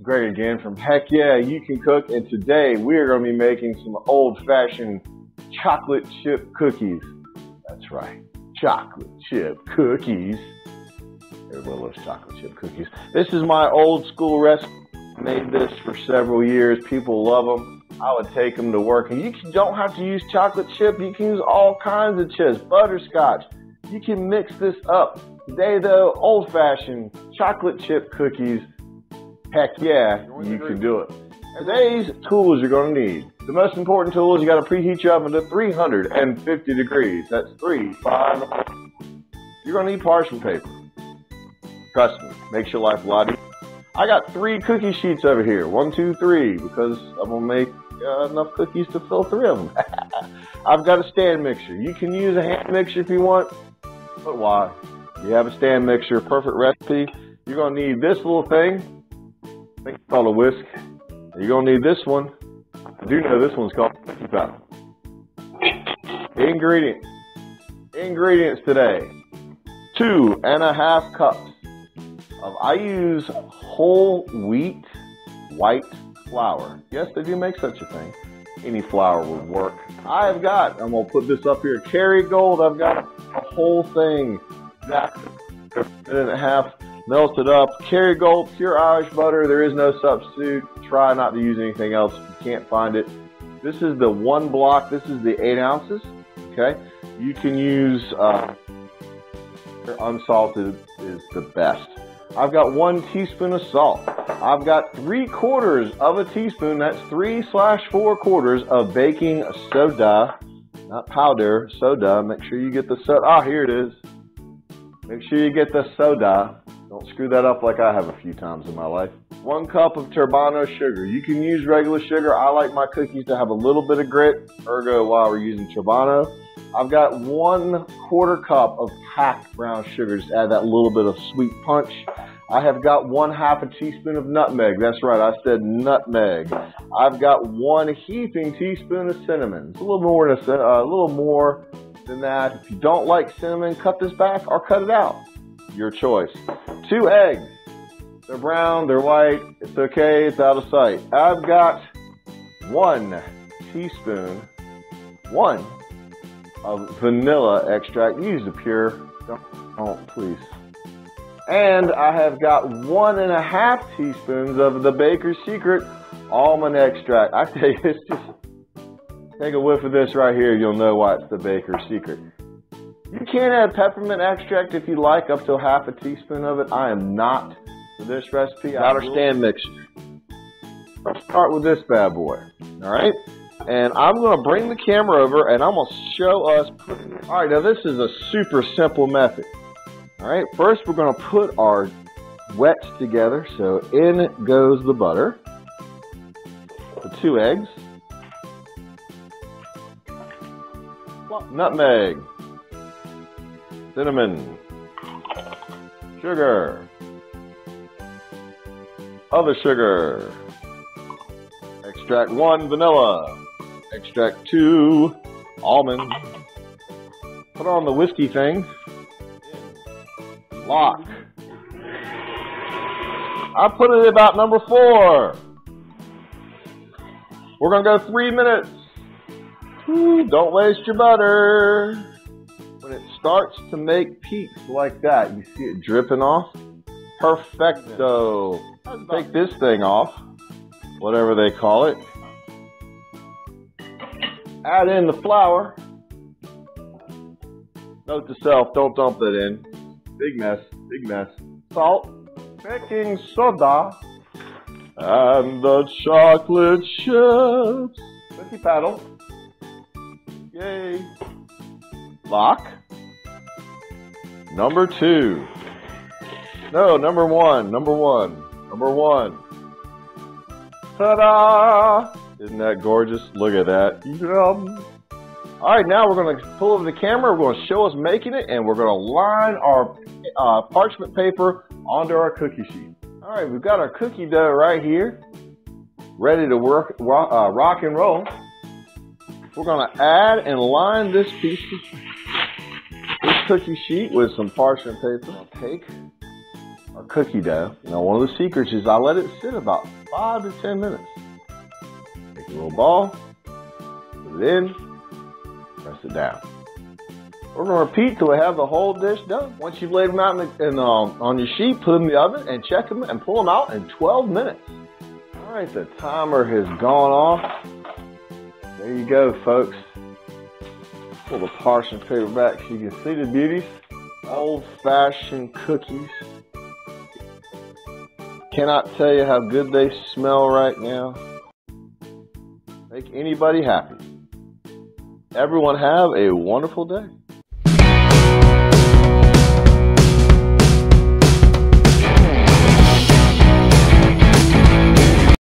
Greg again from Heck Yeah, You Can Cook, and today we are going to be making some old-fashioned chocolate chip cookies. That's right, chocolate chip cookies. Everyone loves chocolate chip cookies. This is my old school recipe. I made this for several years. People love them. I would take them to work, and you don't have to use chocolate chip. You can use all kinds of chips, butterscotch. You can mix this up. Today, though, old-fashioned chocolate chip cookies. Heck yeah, you can do it. Today's tools you're going to need. The most important tool is you got to preheat your oven to 350 degrees. That's 350. You're going to need parchment paper. Trust me, makes your life a lot easier. I got 3 cookie sheets over here. 1, 2, 3, because I'm going to make enough cookies to fill 3 of them. I've got a stand mixer. You can use a hand mixer if you want, but why? You have a stand mixer, perfect recipe. You're going to need this little thing. I think it's called a whisk. You're going to need this one. I do know this one's called cookie paddle. Ingredients today. 2½ cups of, I use whole wheat white flour. Yes, they do make such a thing. Any flour would work. I'm going to put this up here, Kerrygold. I've got a whole thing. Exactly. A minute and a half. Melted up. Kerrygold, pure Irish butter. There is no substitute. Try not to use anything else if you can't find it. This is the 1 block. This is the 8 ounces. Okay. You can use unsalted is the best. I've got 1 teaspoon of salt. I've got 3/4 of a teaspoon. That's 3/4 quarters of baking soda, not powder, soda. Make sure you get the soda. Ah, here it is. Make sure you get the soda. Don't screw that up like I have a few times in my life. 1 cup of turbinado sugar. You can use regular sugar. I like my cookies to have a little bit of grit, ergo while we're using turbinado. I've got 1/4 cup of packed brown sugar. Just add that little bit of sweet punch. I have got 1/2 teaspoon of nutmeg. That's right, I said nutmeg. I've got 1 heaping teaspoon of cinnamon. It's a little more than that. If you don't like cinnamon, cut this back or cut it out. Your choice. 2 eggs. They're brown, they're white. It's okay, it's out of sight. I've got 1 teaspoon, of vanilla extract. Use the pure. Don't please. And I have got 1½ teaspoons of the Baker's Secret almond extract. I tell you, it's just, take a whiff of this right here. You'll know why it's the Baker's Secret. You can add peppermint extract if you like, up to 1/2 teaspoon of it. I am not for this recipe. Got our stand mixer. Let's start with this bad boy. All right. And I'm going to bring the camera over and I'm going to show us. All right. Now this is a super simple method. All right, first we're going to put our wets together. So in goes the butter, the 2 eggs, nutmeg, cinnamon, sugar, other sugar, extract 1 vanilla, extract 2 almond. Put on the whiskey thing. Lock. I put it about number 4. We're going to go 3 minutes. Ooh, don't waste your butter. When it starts to make peaks like that, you see it dripping off? Perfecto. Take this thing off, whatever they call it. Add in the flour. Note to self, don't dump it in. Big mess, big mess. Salt, baking soda, and the chocolate chips. Cookie paddle. Yay. Lock. Number 2. No, number 1. Number 1. Ta-da! Isn't that gorgeous? Look at that. Yum. All right, now we're going to pull over the camera. We're going to show us making it, and we're going to line our parchment paper onto our cookie sheet. All right, we've got our cookie dough right here, ready to rock and roll. We're going to add and line this cookie sheet with some parchment paper. I'll take our cookie dough. Now, one of the secrets is I let it sit about 5 to 10 minutes. Take a little ball, put it in, press it down. We're going to repeat till we have the whole dish done. Once you've laid them out on your sheet, put them in the oven and check them and pull them out in 12 minutes. All right, the timer has gone off. There you go, folks. Pull the parchment paper back so you can see the beauties. Old-fashioned cookies. Cannot tell you how good they smell right now. Make anybody happy. Everyone have a wonderful day.